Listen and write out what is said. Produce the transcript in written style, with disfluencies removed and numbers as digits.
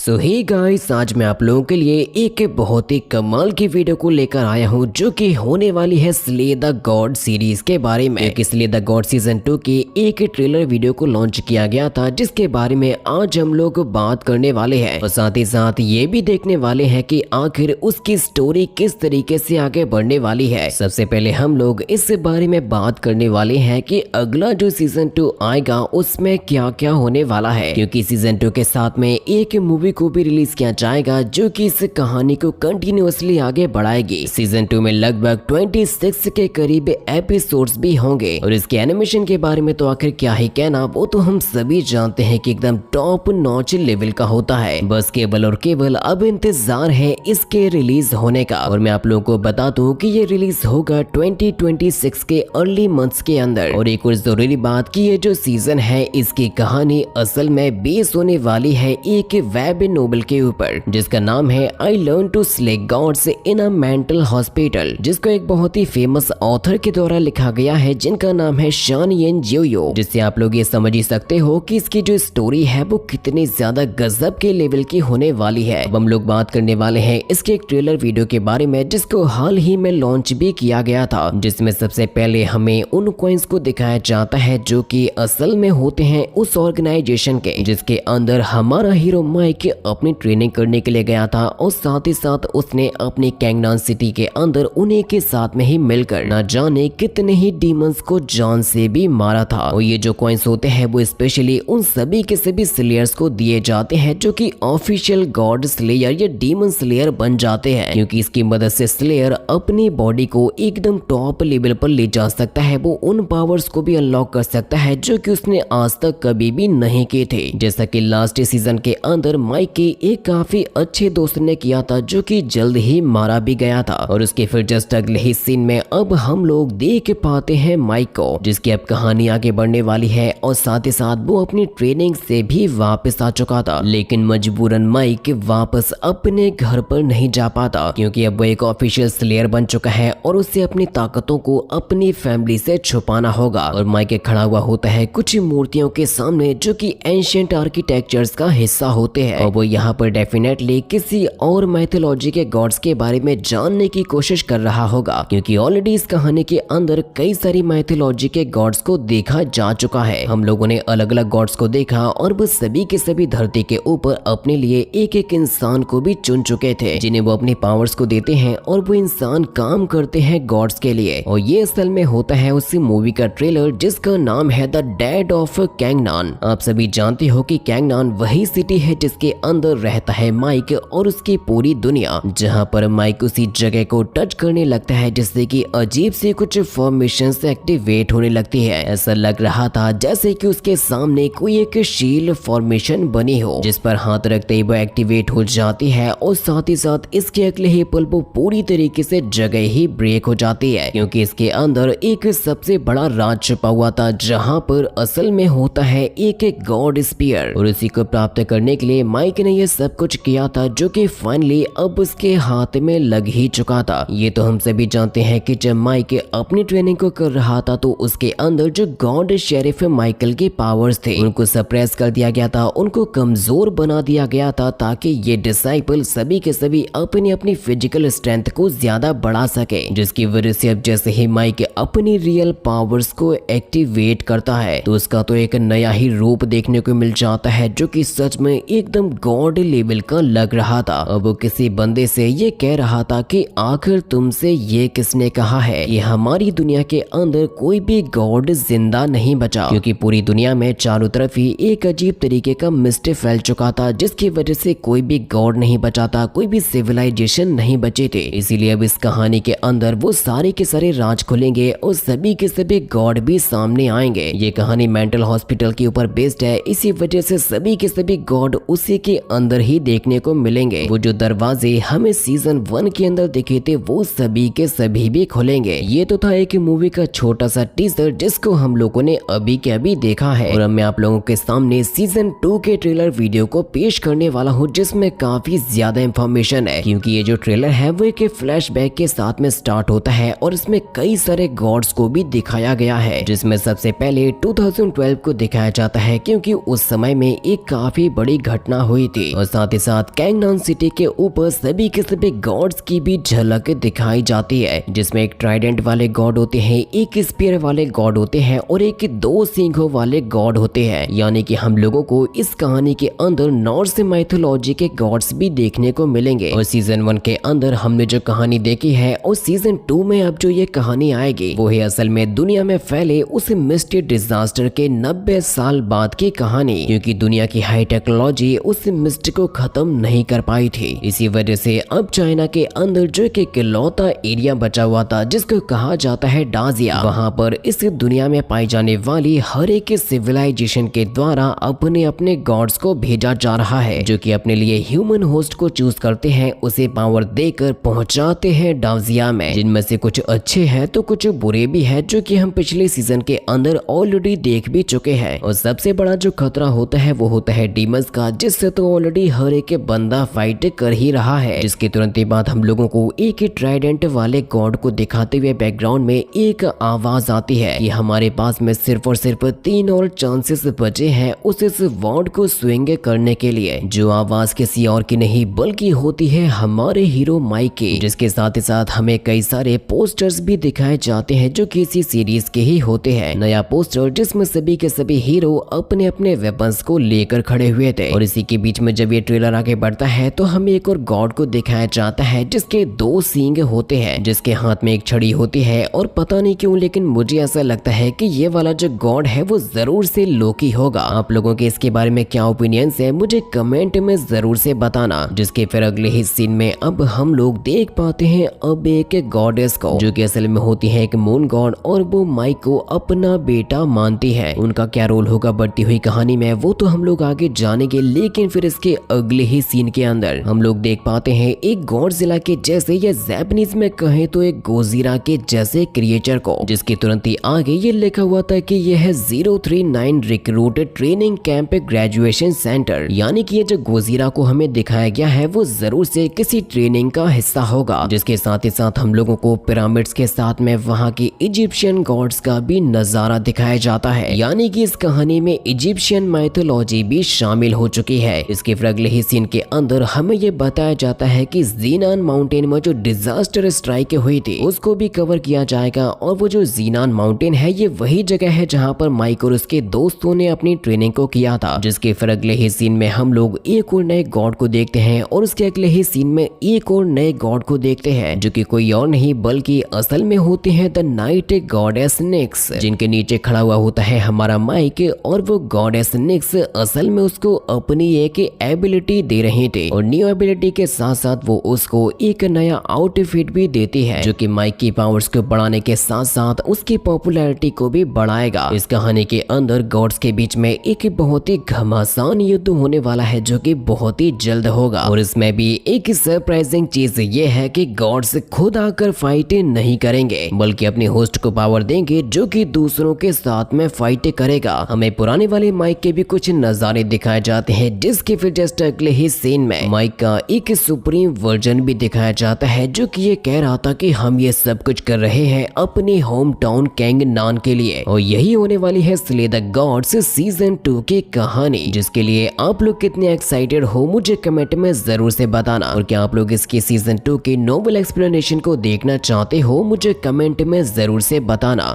सो hey guys, आज मैं आप लोगों के लिए एक बहुत ही कमाल की वीडियो को लेकर आया हूँ जो कि होने वाली है स्ले द गॉड सीरीज के बारे में। क्योंकि स्ले द गॉड सीजन 2 की एक ट्रेलर वीडियो को लॉन्च किया गया था जिसके बारे में आज हम लोग बात करने वाले हैं और साथ ही साथ ये भी देखने वाले हैं कि आखिर उसकी स्टोरी किस तरीके से आगे बढ़ने वाली है। सबसे पहले हम लोग इस बारे में बात करने वाले हैं कि अगला जो सीजन 2 आएगा उसमें क्या क्या होने वाला है, क्योंकि सीजन 2 के साथ में एक मूवी को भी रिलीज किया जाएगा जो कि इस कहानी को कंटिन्यूअसली आगे बढ़ाएगी। सीजन 2 में लगभग 26 के करीब एपिसोड्स भी होंगे और इसके एनिमेशन के बारे में तो आखिर क्या ही कहना, वो तो हम सभी जानते हैं कि एकदम टॉप नॉच लेवल का होता है। बस केवल और केवल अब इंतजार है इसके रिलीज होने का। और मैं आप लोगों को बता दूं कि ये रिलीज होगा 2026 के अर्ली मंथ्स के अंदर। और एक और जरूरी बात कि ये जो सीजन है इसकी कहानी असल में बेस होने वाली है एक वेब नोवेल के ऊपर जिसका नाम है I learn to slay gods in a mental hospital, जिसको एक बहुत ही फेमस ऑथर के द्वारा लिखा गया है जिनका नाम है शान येन जियो। जिससे आप लोग ये समझ ही सकते हो कि इसकी जो स्टोरी है वो कितनी ज्यादा गजब के लेवल की होने वाली है। अब हम लोग बात करने वाले हैं इसके एक ट्रेलर वीडियो के बारे में जिसको हाल ही में लॉन्च भी किया गया था, जिसमें सबसे पहले हमें उन कॉइन्स को दिखाया जाता है जो कि असल में होते हैं उस ऑर्गेनाइजेशन के जिसके अंदर हमारा हीरो माइक अपनी ट्रेनिंग करने के लिए गया था और साथ ही साथ उसने अपनी कैंगनान सिटी के अंदर उन्हीं के साथ में ही मिलकर न जाने कितने ही डीमंस को जान से भी मारा था। और ये जो कॉइन्स होते हैं वो स्पेशली उन सभी के सभी स्लेयर्स को दिए जाते हैं जो कि ऑफिशियल गॉड स्लेयर या डीमन स्लेयर बन जाते हैं, क्योंकि इसकी मदद से स्लेयर अपनी बॉडी को एकदम टॉप लेवल पर ले जा सकता है। वो उन पावर्स को भी अनलॉक कर सकता है जो कि उसने आज तक कभी भी नहीं किए थे। जैसा कि लास्ट सीजन के अंदर माइक के एक काफी अच्छे दोस्त ने किया था जो कि जल्द ही मारा भी गया था। और उसके फिर जस्ट अगले ही सीन में अब हम लोग देख पाते हैं माइक को जिसकी अब कहानी आगे बढ़ने वाली है और साथ ही साथ वो अपनी ट्रेनिंग से भी वापस आ चुका था, लेकिन मजबूरन माइक वापस अपने घर पर नहीं जा पाता क्योंकि अब वो एक ऑफिशियल स्लेयर बन चुका है और उसे अपनी ताकतों को अपनी फैमिली से छुपाना होगा। और माइक खड़ा हुआ होता है कुछ मूर्तियों के सामने जो कि एंशिएंट आर्किटेक्चर्स का हिस्सा होते हैं और वो यहाँ पर डेफिनेटली किसी और मैथोलॉजी के गॉड्स के बारे में जानने की कोशिश कर रहा होगा, क्योंकि ऑलरेडी इस कहानी के अंदर कई सारी मैथोलॉजी के गॉड्स को देखा जा चुका है। हम लोगों ने अलग अलग गॉड्स को देखा और वो सभी के सभी धरती के ऊपर अपने लिए एक एक इंसान को भी चुन चुके थे जिन्हें वो अपनी पावर्स को देते हैं और वो इंसान काम करते हैं गॉड्स के लिए। और ये असल में होता है उसी मूवी का ट्रेलर जिसका नाम है द डेड ऑफ कैंगनान। आप सभी जानते हो कि कैंगनान वही सिटी है जिसके अंदर रहता है माइक और उसकी पूरी दुनिया, जहां पर माइक उसी जगह को टच करने लगता है जिससे कि अजीब सी कुछ फॉर्मेशंस एक्टिवेट होने लगती है। ऐसा लग रहा था जैसे कि उसके सामने कोई एक शील्ड फॉर्मेशन बनी हो जिस पर हाथ रखते ही वो एक्टिवेट हो जाती है और साथ ही साथ इसके अगले ही पल वो पूरी तरीके से जगह ही ब्रेक हो जाती है, क्योंकि इसके अंदर एक सबसे बड़ा राज छुपा हुआ था जहां पर असल में होता है एक गॉड स्पीयर। और उसी को प्राप्त करने के लिए माइक ने ये सब कुछ किया था जो कि फाइनली अब उसके हाथ में लग ही चुका था। ये तो हम सभी जानते हैं कि जब माइक अपनी ट्रेनिंग को कर रहा था तो उसके अंदर जो गॉड शेरिफ माइकल के पावर्स थे उनको सप्रेस कर दिया गया था, उनको कमजोर बना दिया गया था ताकि ये डिसाइपल सभी के सभी अपनी अपनी फिजिकल स्ट्रेंथ को ज्यादा बढ़ा सके, जिसकी वजह से अब जैसे ही माइक अपनी रियल पावर्स को एक्टिवेट करता है तो उसका तो एक नया ही रूप देखने को मिल जाता है जो कि सच में एकदम गॉड लेवल का लग रहा था। अब वो किसी बंदे से ये कह रहा था कि आखिर तुमसे ये किसने कहा है कि हमारी दुनिया के अंदर कोई भी गॉड जिंदा नहीं बचा, क्योंकि पूरी दुनिया में चारों तरफ ही एक अजीब तरीके का मिस्ट फैल चुका था जिसकी वजह से कोई भी गॉड नहीं बचा था, कोई भी सिविलाइजेशन नहीं बचे थे। इसीलिए अब इस कहानी के अंदर वो सारे के सारे राज खुलेंगे और सभी के सभी गॉड भी सामने आएंगे। ये कहानी मेंटल हॉस्पिटल के ऊपर बेस्ड है, इसी वजह से सभी के सभी गॉड उसी के अंदर ही देखने को मिलेंगे। वो जो दरवाजे हमें सीजन 1 के अंदर दिखे थे वो सभी के सभी भी खुलेंगे। ये तो था एक मूवी का छोटा सा टीजर जिसको हम लोगों ने अभी के अभी देखा है और अब मैं आप लोगों के सामने सीजन 2 के ट्रेलर वीडियो को पेश करने वाला हूँ जिसमें काफी ज्यादा इंफॉर्मेशन है, क्योंकि ये जो ट्रेलर है वो एक फ्लैशबैक के साथ में स्टार्ट होता है और इसमें कई सारे गॉड्स को भी दिखाया गया है, जिसमें सबसे पहले 2012 को दिखाया जाता है क्योंकि उस समय में एक काफी बड़ी घटना हुई थी और साथ ही साथ कैंगनान सिटी के ऊपर सभी के सभी गॉड्स की भी झलक दिखाई जाती है, जिसमें एक ट्राइडेंट वाले गॉड होते हैं, एक स्पीयर वाले गॉड होते हैं और एक 2 सिंघों वाले गॉड होते हैं। यानी कि हम लोगों को इस कहानी के अंदर नॉर्स माइथोलॉजी के गॉड्स भी देखने को मिलेंगे। और सीजन 1 के अंदर हमने जो कहानी देखी है और सीजन 2 में अब जो ये कहानी आएगी वो है असल में दुनिया में फैले उस मिस्टी डिजास्टर के 90 साल बाद की कहानी, क्योंकि दुनिया की हाई टेक्नोलॉजी उस मिस्ट को खत्म नहीं कर पाई थी। इसी वजह से अब चाइना के अंदर जो एक इकलौता एरिया बचा हुआ था जिसको कहा जाता है डाजिया, वहाँ पर इस दुनिया में पाई जाने वाली हर एक सिविलाइजेशन के द्वारा अपने अपने गॉड्स को भेजा जा रहा है, जो कि अपने लिए ह्यूमन होस्ट को चूज करते हैं, उसे पावर देकर पहुंचाते हैं डाजिया में, जिनमें से कुछ अच्छे हैं तो कुछ बुरे भी हैं, जो कि हम पिछले सीजन के अंदर ऑलरेडी देख भी चुके हैं। और सबसे बड़ा जो खतरा होता है वो होता है डीमंस का, जिससे तो ऑलरेडी हर एक बंदा फाइट कर ही रहा है। जिसके तुरंत ही बाद हम लोगों को एक ट्राइडेंट वाले गॉड को दिखाते हुए बैकग्राउंड में एक आवाज आती है कि हमारे पास में सिर्फ और सिर्फ 3 और चांसेस बचे हैं उस इस वॉर्ड को स्विंग करने के लिए। जो आवाज किसी और की नहीं बल्कि होती है हमारे हीरो माइक की, जिसके साथ ही साथ हमें कई सारे पोस्टर्स भी दिखाए जाते हैं जो किसी सीरीज के ही होते हैं। नया पोस्टर जिसमें सभी के सभी हीरो अपने अपने वेपन्स को लेकर खड़े हुए थे। और इसी के बीच में जब ये ट्रेलर आगे बढ़ता है तो हमें एक और गॉड को दिखाया जाता है जिसके 2 सींग होते हैं, जिसके हाथ में एक छड़ी होती है। और पता नहीं क्यों लेकिन मुझे ऐसा लगता है कि ये वाला जो गॉड है वो जरूर से लोकी होगा। आप लोगों के इसके बारे में क्या ओपिनियंस है मुझे कमेंट में जरूर से बताना। जिसके फिर अगले ही सीन में अब हम लोग देख पाते हैं अब एक गॉडेस को, जो कि असल में होती है एक मून गॉड, और वो माइक को अपना बेटा मानती है। उनका क्या रोल होगा बढ़ती हुई कहानी में वो तो हम लोग आगे जानेंगे, लेकिन फिर इसके अगले ही सीन के अंदर हम लोग देख पाते हैं एक गॉडजिला के जैसे या जापानीज में कहें तो एक गोजीरा के जैसे क्रिएचर को, जिसके तुरंत ही आगे ये लिखा हुआ था कि यह है 039 recruit training camp graduation centre. यानी कि ये जो गोजीरा को हमें दिखाया गया है वो जरूर से किसी ट्रेनिंग का हिस्सा होगा। जिसके साथ ही साथ हम लोगों को पिरामिड्स के साथ में वहाँ की इजिप्शियन गॉड्स का भी नजारा दिखाया जाता है। यानी कि इस कहानी में इजिप्शियन माइथोलॉजी भी शामिल हो चुकी है। इसके फिर अगले ही सीन के अंदर हमें ये बताया जाता है कि जीनान माउंटेन में जो डिजास्टर स्ट्राइक हुई थी उसको भी कवर किया जाएगा। और वो जो जीनान माउंटेन है ये वही जगह है जहाँ पर माइक और उसके दोस्तों ने अपनी ट्रेनिंग को किया था। जिसके फिर अगले ही सीन में हम लोग एक और नए गॉड को देखते हैं और उसके अगले ही सीन में एक और नए गॉड को देखते हैं, जो कि कोई और नहीं बल्कि असल में होते हैं द नाइट गॉडेस निक्स, जिनके नीचे खड़ा हुआ होता है हमारा माइक। और वो गॉडेस निक्स असल में उसको अपनी एक एबिलिटी दे रही थी और न्यू एबिलिटी के साथ साथ वो उसको एक नया आउटफिट भी देती है, जो कि माइक की पावर्स को बढ़ाने के साथ साथ उसकी पॉपुलैरिटी को भी बढ़ाएगा। इस कहानी के अंदर गॉड्स के बीच में एक बहुत ही घमासान युद्ध होने वाला है जो कि बहुत ही जल्द होगा। और इसमें भी एक सरप्राइजिंग चीज ये है कि गॉड्स खुद आकर फाइट नहीं करेंगे बल्कि अपने होस्ट को पावर देंगे जो कि दूसरों के साथ में फाइट करेगा। हमें पुराने वाले माइक के भी कुछ नजारे दिखाए जाते हैं, जिसके फिर जस्ट अगले ही सीन में माइक का एक सुप्रीम वर्जन भी दिखाया जाता है, जो कि ये कह रहा था कि हम ये सब कुछ कर रहे हैं अपने होम टाउन कैंगनान के लिए। और यही होने वाली है स्ले द गॉड्स सीजन 2 की कहानी, जिसके लिए आप लोग कितने एक्साइटेड हो मुझे कमेंट में जरूर से बताना। और क्या आप लोग इसके सीजन 2 के नोवेल एक्सप्लेनेशन को देखना चाहते हो मुझे कमेंट में जरूर से बताना।